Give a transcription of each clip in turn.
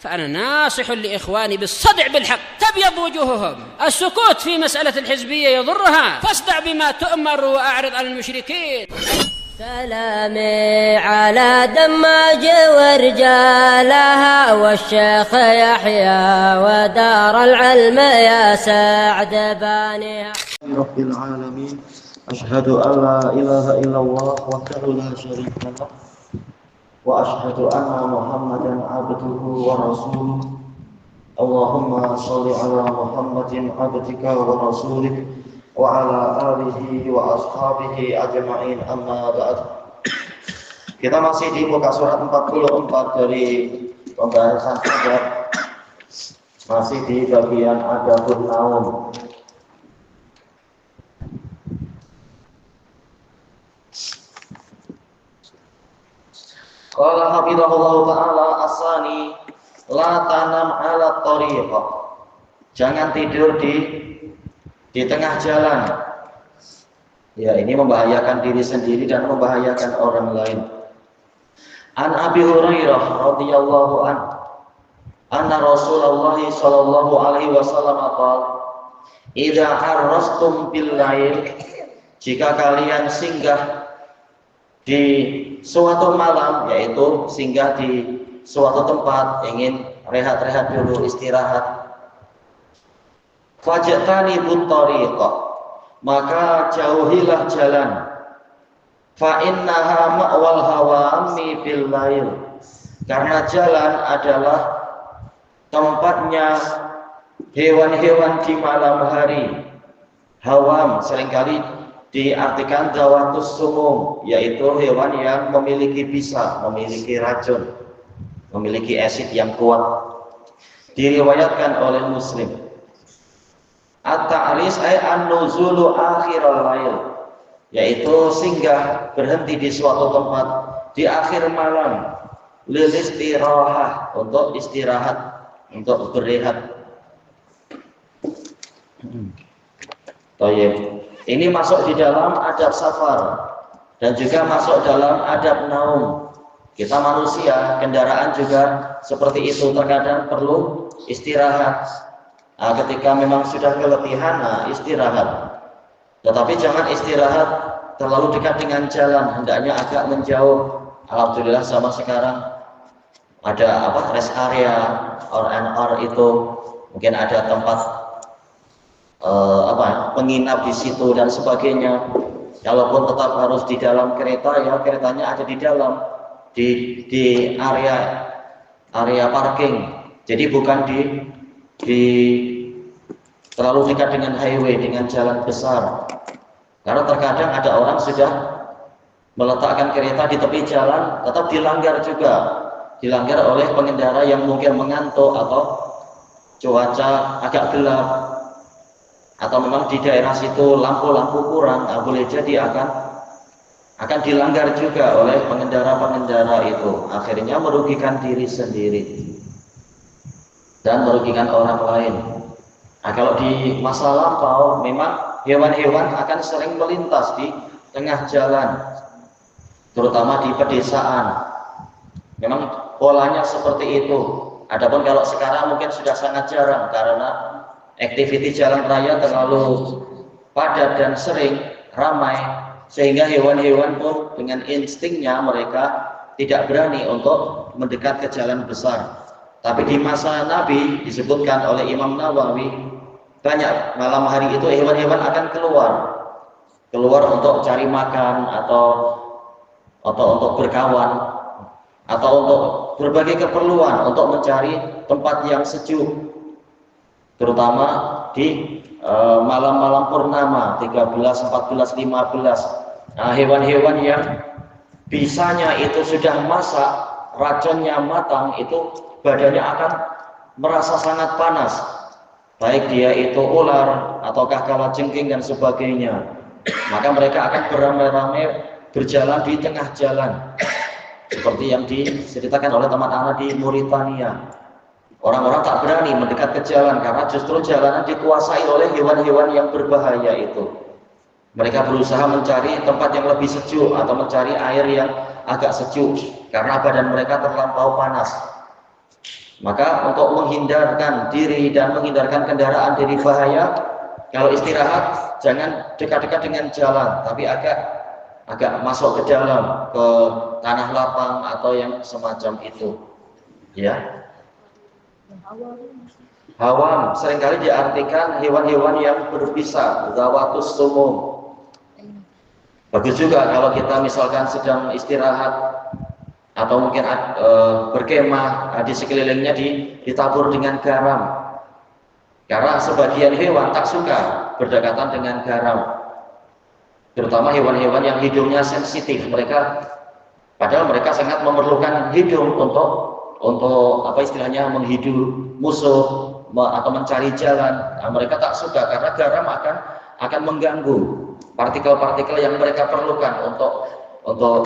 فأنا ناصح لإخواني بالصدع بالحق تبيض وجوههم. السكوت في مسألة الحزبية يضرها، فاصدع بما تؤمر وأعرض عن المشركين. سلامي على دماج ورجالها والشيخ يحيى ودار العلم يا سعد بانيها. رب العالمين أشهد أن لا إله إلا الله وحده لا شريك له وأشهد أن محمدا عبده ورسوله. اللهم صل على محمد عبدك ورسولك وعلى آله وأصحابه أجمعين. Amma ba'd. Kita masih di muka surat 44 dari pembahasan adab, masih di bagian adabun naum. Qala hafizahullahu ta'ala asani la tanam ala tariqah. Jangan tidur di tengah jalan. Ya, ini membahayakan diri sendiri dan membahayakan orang lain. An Abi Hurairah radhiyallahu anna Rasulullah sallallahu alaihi wasallam qala idza arrastum bil lail, jika kalian singgah di suatu malam, yaitu singgah di suatu tempat, ingin rehat-rehat dulu, istirahat, fajtanibut tariqah, maka jauhilah jalan, fa innaha ma'wal hawami bil lail, karena jalan adalah tempatnya hewan-hewan di malam hari. Hawam seringkali diartikan zawatus sumum, yaitu hewan yang memiliki bisa, memiliki racun, memiliki asid yang kuat. Diriwayatkan oleh Muslim. At-ta'ris ay an-nuzulu akhiral lail, yaitu singgah, berhenti di suatu tempat di akhir malam, lil istirahah, untuk istirahat, untuk berehat. Tayyib. Ini masuk di dalam adab safar dan juga masuk dalam adab naum. Kita manusia, kendaraan juga seperti itu, terkadang perlu istirahat. Ketika memang sudah keletihan, istirahat. Tetapi jangan istirahat terlalu dekat dengan jalan, hendaknya agak menjauh. Alhamdulillah sama sekarang ada rest area, R&R itu, mungkin ada tempat penginap di situ dan sebagainya. Kalaupun tetap harus di dalam kereta, ya keretanya ada di dalam, di area parking. Jadi bukan di terlalu dekat dengan highway, dengan jalan besar. Karena terkadang ada orang sudah meletakkan kereta di tepi jalan, tetap dilanggar juga, dilanggar oleh pengendara yang mungkin mengantuk atau cuaca agak gelap, atau memang di daerah situ lampu-lampu kurang, boleh jadi akan dilanggar juga oleh pengendara-pengendara itu. Akhirnya merugikan diri sendiri dan merugikan orang lain. Kalau di masa lampau memang hewan-hewan akan sering melintas di tengah jalan, terutama di pedesaan. Memang polanya seperti itu. Adapun kalau sekarang mungkin sudah sangat jarang karena aktiviti jalan raya terlalu padat dan sering ramai, sehingga hewan-hewan pun dengan instingnya mereka tidak berani untuk mendekat ke jalan besar. Tapi di masa Nabi disebutkan oleh Imam Nawawi, banyak malam hari itu hewan-hewan akan keluar untuk cari makan atau untuk berkawan atau untuk berbagai keperluan, untuk mencari tempat yang sejuk. Terutama di malam-malam purnama 13, 14, 15. Hewan-hewan yang bisanya itu sudah masak, racunnya matang, itu badannya akan merasa sangat panas. Baik dia itu ular ataukah kalajengking dan sebagainya. Maka mereka akan beramai-ramai berjalan di tengah jalan. Seperti yang diceritakan oleh teman anak di Mauritania. Orang-orang tak berani mendekat ke jalan karena justru jalanan dikuasai oleh hewan-hewan yang berbahaya itu. Mereka berusaha mencari tempat yang lebih sejuk atau mencari air yang agak sejuk karena badan mereka terlampau panas. Maka untuk menghindarkan diri dan menghindarkan kendaraan dari bahaya, kalau istirahat jangan dekat-dekat dengan jalan, tapi agak masuk ke dalam, ke tanah lapang atau yang semacam itu. Ya. Hawam seringkali diartikan hewan-hewan yang berbisa, zawatus sumum. Bagus juga kalau kita misalkan sedang istirahat atau mungkin berkemah, di sekelilingnya ditabur dengan garam. Karena sebagian hewan tak suka berdekatan dengan garam. Terutama hewan-hewan yang hidungnya sensitif, padahal mereka sangat memerlukan hidung untuk apa istilahnya, menghidup musuh atau mencari jalan. Nah, mereka tak suka karena garam akan mengganggu partikel-partikel yang mereka perlukan untuk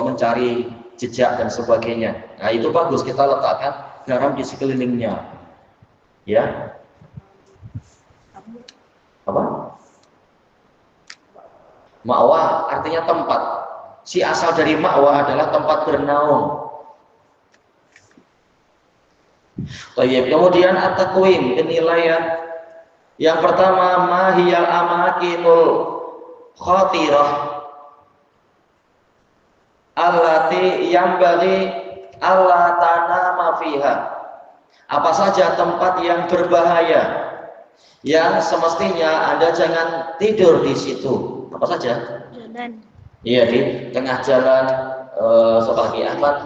mencari jejak dan sebagainya. Nah, itu bagus kita letakkan garam di sekelilingnya. Ya. Apa? Ma'wa artinya tempat. Si asal dari ma'wa adalah tempat bernaung. Kemudian at-taqwim, penilaian. Yang pertama, mahiyal amakinul khatirah allati yambaghi alla tanama fiha. Apa saja tempat yang berbahaya yang semestinya Anda jangan tidur di situ. Apa saja? Jalan. Iya, di tengah jalan, sebagai Ahmad.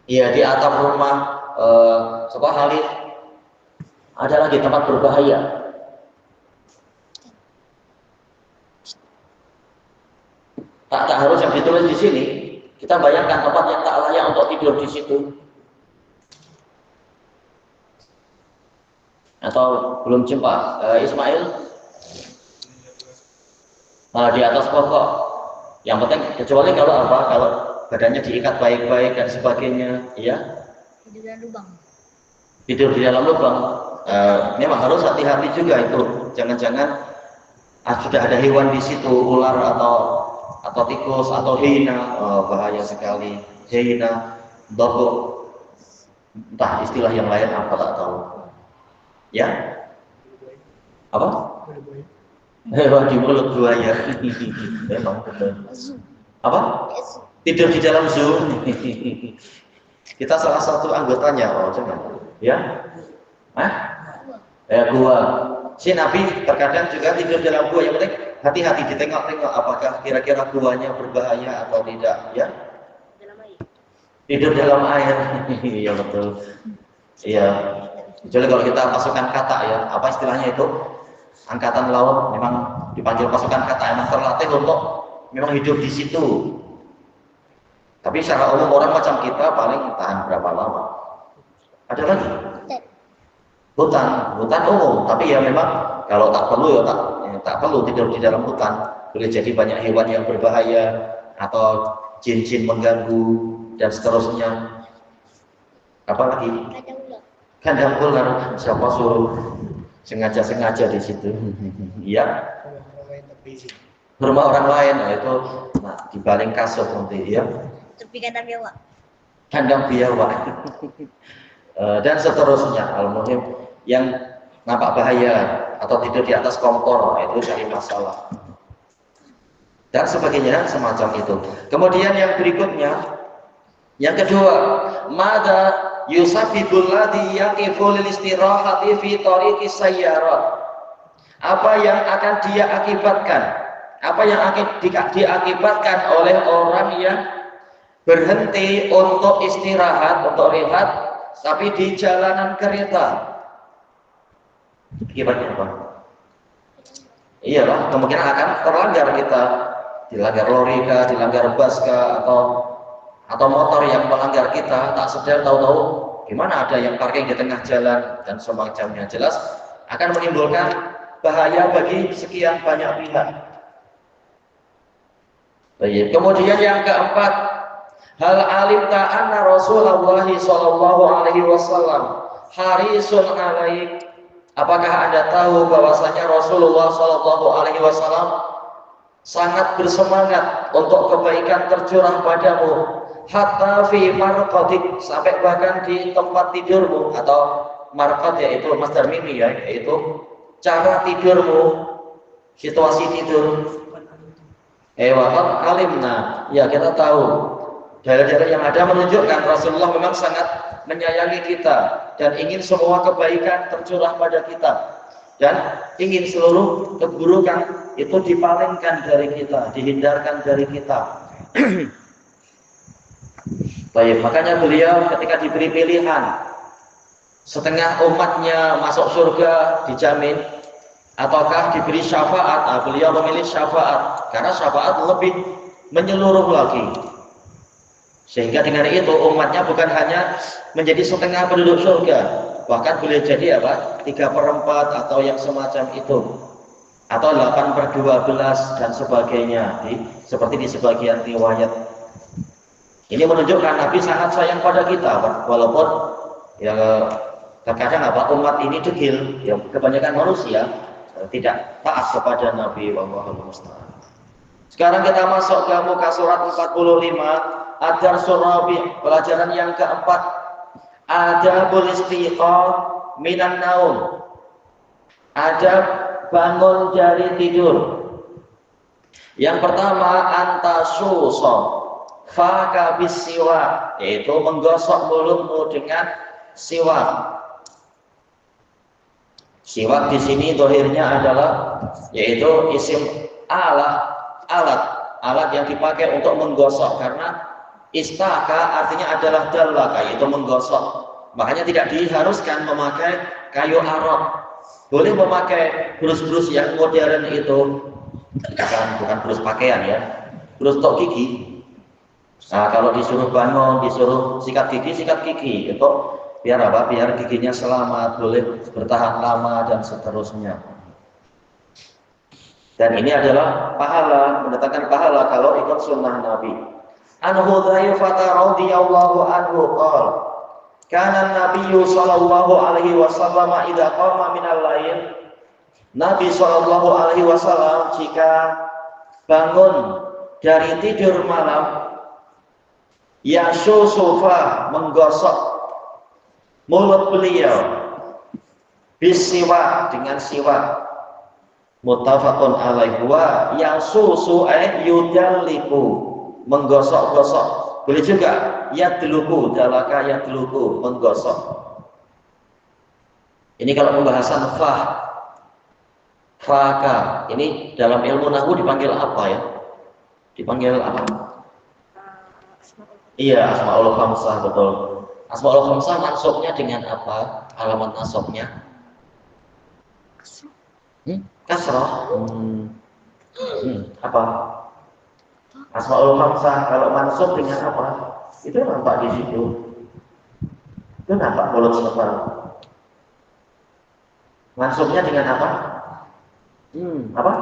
Iya, di atap rumah, Halid. Ada lagi tempat berbahaya. Tak harus yang ditulis di sini. Kita bayangkan tempat yang tak layak untuk tidur di situ. Atau belum jumpa Ismail? Di atas pokok. Yang penting, kecuali kalau apa? Kalau badannya diikat baik-baik dan sebagainya, ya. Tidur di dalam lubang. Tidur di dalam lubang. Memang harus hati-hati juga itu. Jangan-jangan sudah ada hewan di situ, ular atau tikus atau hina. Bahaya sekali. Hina, dogo. Entah istilah yang lain apa tak tahu. Ya. Apa? Hewan di mulut buaya. Memang betul. Apa? Tidur di dalam zoo. Kita salah satu anggotanya. Jangan. Ya. Gua. Si Nabi terkadang juga tidur dalam gua. Yang penting hati-hati, ditengok-tengok apakah kira-kira guanya berbahaya atau tidak. Ya. Tidur dalam air. Iya betul. Iya. Kecuali kalau kita pasukan kata, ya. Apa istilahnya itu? Angkatan laut memang dipanggil pasukan kata, memang terlatih untuk memang hidup di situ. Tapi secara umum orang macam kita paling tahan berapa lama? Ada lagi? Hutan umum, tapi ya memang kalau tak perlu tak perlu tidur di dalam hutan. Boleh jadi banyak hewan yang berbahaya atau jin-jin mengganggu dan seterusnya. Apa lagi? Kandang ular, siapa suruh sengaja di situ? Iya. Rumah orang lain, itu di baling kasut nanti, ya. Tepi kandang biawak. Kandang biawak. Dan seterusnya. Al-muhim yang nampak bahaya atau tidur di atas kompor, itu cari masalah. Dan sebagainya semacam itu. Kemudian yang berikutnya, yang kedua, mada yusafibul ladhi yaqifu lil istirahati fi tariqis sayyarat. Apa yang akan dia akibatkan? Apa yang akan diakibatkan oleh orang yang berhenti untuk istirahat, untuk rehat, tapi di jalanan kereta? Akibatnya apa? Iyalah, kemungkinan akan terlanggar kita. Dilanggar lori kah, dilanggar bus kah, atau motor yang melanggar kita, tak sadar tahu-tahu gimana ada yang parkir di tengah jalan dan semacamnya. Jelas akan menimbulkan bahaya bagi sekian banyak pihak. Baik. Kemudian yang keempat, hal alimta anna Rasulullah sallallahu alaihi wasallam harisun alaik. Apakah Anda tahu bahwasanya Rasulullah sallallahu alaihi wasallam sangat bersemangat untuk kebaikan tercurah padamu, hatta fi marqadik, sampai bahkan di tempat tidurmu, atau marqad yaitu masdar mimi ya, yaitu cara tidurmu, situasi tidur. Waqad alimna, ya kita tahu dalil-dalil yang ada menunjukkan Rasulullah memang sangat menyayangi kita dan ingin semua kebaikan tercurah pada kita dan ingin seluruh keburukan itu dipalingkan dari kita, dihindarkan dari kita. Baik, makanya beliau ketika diberi pilihan setengah umatnya masuk surga dijamin ataukah diberi syafaat, beliau memilih syafaat karena syafaat lebih menyeluruh lagi, sehingga dengan itu umatnya bukan hanya menjadi setengah penduduk surga, bahkan boleh jadi apa 3/4 atau yang semacam itu, atau 8/12 dan sebagainya, seperti di sebagian riwayat. Ini menunjukkan Nabi sangat sayang pada kita, walaupun ya terkadang umat ini degil, ya kebanyakan manusia tidak taat kepada Nabi. Wallahu musta'an. Sekarang kita masuk ke muka surat 45, Ad-Darsul Rabi', pelajaran yang keempat, adabul istiqah minan naum, adab bangun dari tidur. Yang pertama, antasuso faka bisiwak, yaitu menggosok mulutmu dengan siwak. Siwak di sini dohirnya adalah yaitu isim alat yang dipakai untuk menggosok, karena istaka artinya adalah dalaka, yaitu menggosok. Makanya tidak diharuskan memakai kayu arok. Boleh memakai brus-brus yang modern itu, bukan brus pakaian ya, brus tok gigi. Nah, kalau disuruh bangun, disuruh sikat gigi itu biar apa? Biar giginya selamat, boleh bertahan lama dan seterusnya. Dan ini adalah pahala, mendatangkan pahala kalau ikut sunnah Nabi. An Hudzaifah radhiyallahu anhu qala, kana Nabiyyu sallallahu alaihi wasallam idza qama minal lail, Nabi sallallahu alaihi wasallam jika bangun dari tidur malam, yasusufa menggosok mulut beliau, bisiwak dengan siwak. Muttafaqun alaihi wa yasusu yudalliku menggosok-gosok. Boleh juga yadluku, dalaka yadluku menggosok. Ini kalau pembahasan faka. Ini dalam ilmu nahwu dipanggil apa ya? Dipanggil apa? Iya, asmaul khamsah, betul. Asmaul khamsah mansubnya dengan apa? Alamat nasabnya? Kasrah. Apa? Asmaul khamsah kalau mansub dengan apa? Itu nampak di situ. Itu nampak mulut sebal. Mansubnya dengan apa? Apa?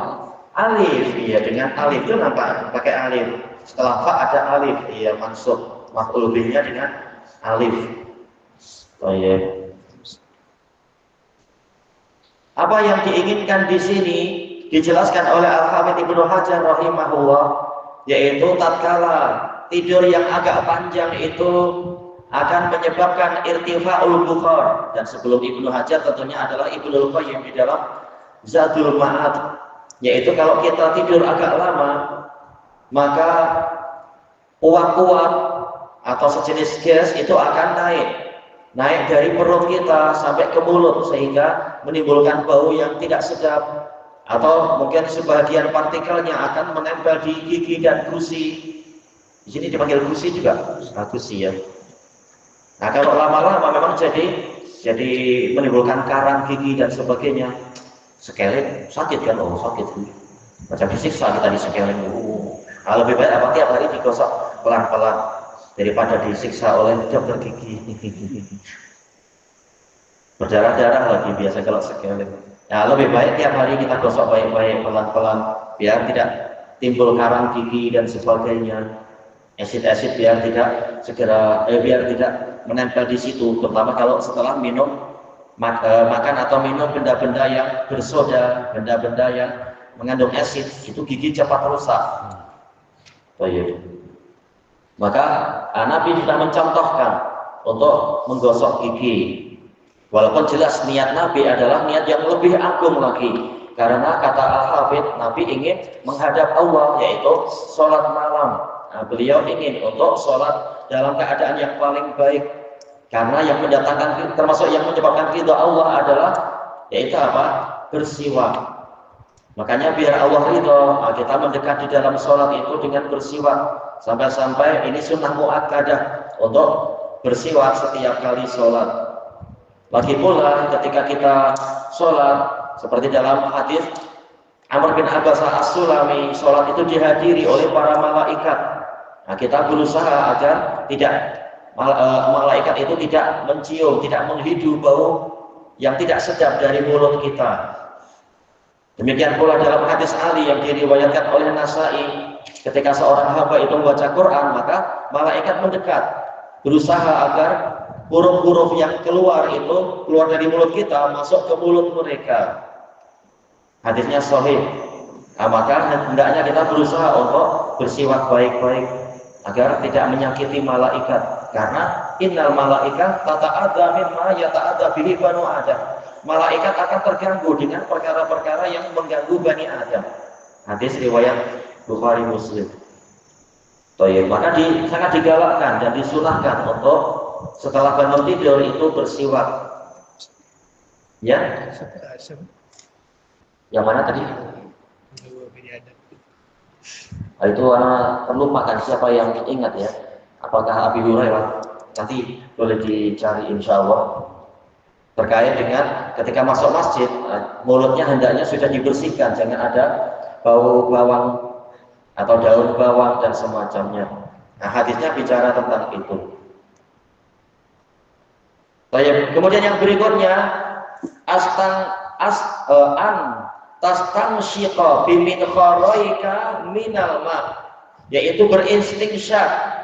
Alif. Iya, dengan alif itu nampak pakai alif. Setelah fa ada alif, iya mansub. Maf'ul bihnya dengan alif. Oh iya. Apa yang diinginkan di sini dijelaskan oleh Al-Hafidz Ibnu Hajar rahimahullah, yaitu tatkala tidur yang agak panjang itu akan menyebabkan irtifa'ul bukhar, dan sebelum Ibnu Hajar tentunya adalah Ibnul Qayyim di dalam Zadul Ma'ad, yaitu kalau kita tidur agak lama maka uap-uap atau sejenis gas itu akan naik dari perut kita sampai ke mulut, sehingga menimbulkan bau yang tidak sedap, atau mungkin sebagian partikelnya akan menempel di gigi dan gusi. Di sini dipanggil gusi juga, gusi ya. Nah, kalau lama-lama memang jadi menimbulkan karang gigi dan sebagainya. Skelin sakit kan? Oh sakit, macam disiksa kita di skelin. Lebih baik apa tiap hari digosok pelan-pelan daripada disiksa oleh dokter gigi. Berdarah-darah lagi biasa kalau skelin. Nah, lebih baik tiap hari kita gosok baik-baik pelan-pelan biar tidak timbul karang gigi dan sebagainya. Asid-asid biar tidak menempel di situ, terutama kalau setelah makan atau minum benda-benda yang bersoda, benda-benda yang mengandung asid, itu gigi cepat rusak. Baik. Maka Nabi sudah mencontohkan untuk menggosok gigi. Walaupun jelas niat Nabi adalah niat yang lebih agung lagi. Karena kata Al-Hafidh, Nabi ingin menghadap Allah, yaitu sholat malam. Nah, beliau ingin untuk sholat dalam keadaan yang paling baik. Karena yang mendatangkan, termasuk yang menyebabkan ridha Allah adalah, yaitu apa? Bersiwak. Makanya biar Allah ridha, kita mendekat di dalam sholat itu dengan bersiwak. Sampai-sampai ini sunnah muakkadah untuk bersiwak setiap kali sholat. Lagi pula ketika kita sholat, seperti dalam hadis Amr bin Abbas As-Sulami, sholat itu dihadiri oleh para malaikat. Nah, kita berusaha agar tidak malaikat itu tidak mencium, tidak menghidu bau yang tidak sedap dari mulut kita. Demikian pula dalam hadis Ali yang diriwayatkan oleh Nasai, ketika seorang hamba itu membaca Quran, maka malaikat mendekat, berusaha agar huruf-huruf yang keluar dari mulut kita masuk ke mulut mereka. Hadisnya sahih. Nah, maka hendaknya kita berusaha untuk bersiwak baik-baik agar tidak menyakiti malaikat. Karena innal malaika tata'adza mimma yata'adza bihi banu Adam. Malaikat akan terganggu dengan perkara-perkara yang mengganggu Bani Adam. Hadis riwayat Bukhari Muslim. Maka sangat digalakkan dan disunahkan untuk setelah bangun tidur itu bersiwak. Ya? Yang mana tadi? Itu perlu makan, siapa yang ingat ya? Apakah Abi Hurairah? Nanti boleh dicari insya Allah. Terkait dengan ketika masuk masjid, mulutnya hendaknya sudah dibersihkan, jangan ada bau bawang atau daun bawang dan semacamnya. Nah, hadisnya bicara tentang itu. Kemudian yang berikutnya, tastansyiqa bimin kharaika minal ma, yaitu berinstinsyaq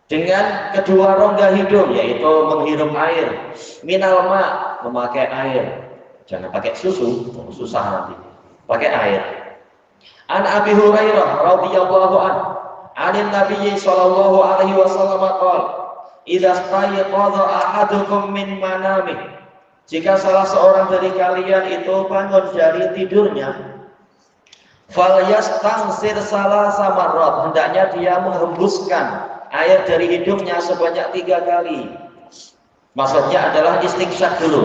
dengan kedua rongga hidung, yaitu menghirup air. Minal ma, memakai air. Jangan pakai susu, susah nanti. Pakai air. An Abi Hurairah radhiyallahu anhu, anin Nabi sallallahu alaihi wasallam qala, idza stayqadha ahadukum min manamih, jika salah seorang dari kalian itu bangun dari tidurnya, falyastansir salasa marrat, hendaknya dia menghembuskan air dari hidungnya sebanyak 3 kali. Maksudnya adalah istinsyak dulu,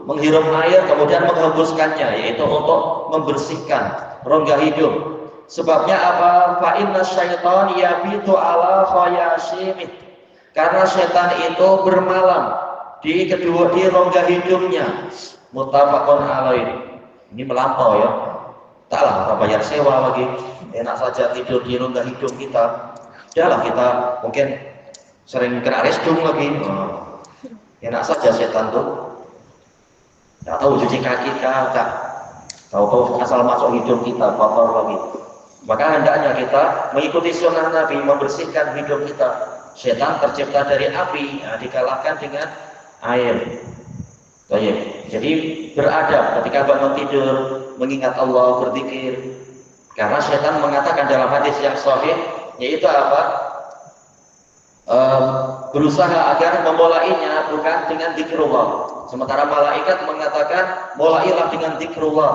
menghirup air kemudian menghembuskannya, yaitu untuk membersihkan rongga hidung. Sebabnya apa? Fa inna syaitan yabitu ala khayashimih, karena setan itu bermalam di rongga hidungnya. Muttafaqun alaih. Ini melampau ya. Taklah kita bayar sewa lagi. Enak saja tidur di rongga hidung kita. Udahlah kita mungkin sering kena resdung lagi. Enak saja setan tuh. Tidak tahu cuci kaki tak. Tahu-tahu asal masuk hidung kita kotor lagi. Maka hendaknya kita mengikuti sunnah Nabi, membersihkan hidung kita. Setan tercipta dari api, dikalahkan dengan air. Jadi beradab ketika bangun tidur, mengingat Allah, berzikir. Karena setan mengatakan dalam hadis yang sahih, yaitu apa? Berusaha agar memulainya bukan dengan zikrullah. Sementara malaikat mengatakan mulailah dengan zikrullah.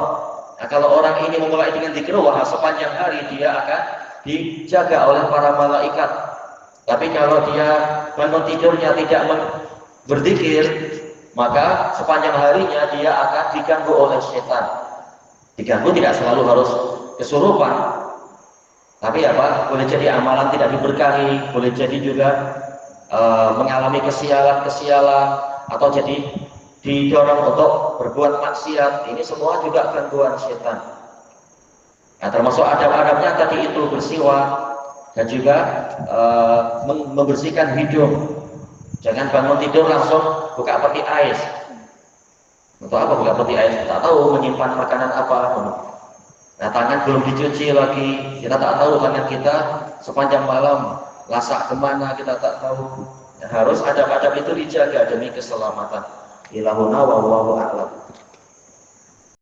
Nah, kalau orang ini memulai dengan zikrullah, sepanjang hari dia akan dijaga oleh para malaikat. Tapi kalau dia bangun tidurnya tidak berzikir, maka sepanjang harinya dia akan diganggu oleh setan. Diganggu tidak selalu harus kesurupan, tapi apa? Boleh jadi amalan tidak diberkahi, boleh jadi juga mengalami kesialan-kesialan, atau jadi didorong untuk berbuat maksiat. Ini semua juga gangguan setan. Nah, termasuk adab-adabnya tadi itu bersiwak dan juga membersihkan hidung. Jangan bangun tidur langsung buka peti ais. Untuk apa buka peti ais? Tak tahu menyimpan makanan apa. Nah, tangan belum dicuci lagi, kita tak tahu tangan kita sepanjang malam lasak kemana, kita tak tahu. Nah, harus adab-adab itu dijaga demi keselamatan. Ilahuna wallahu a'lam.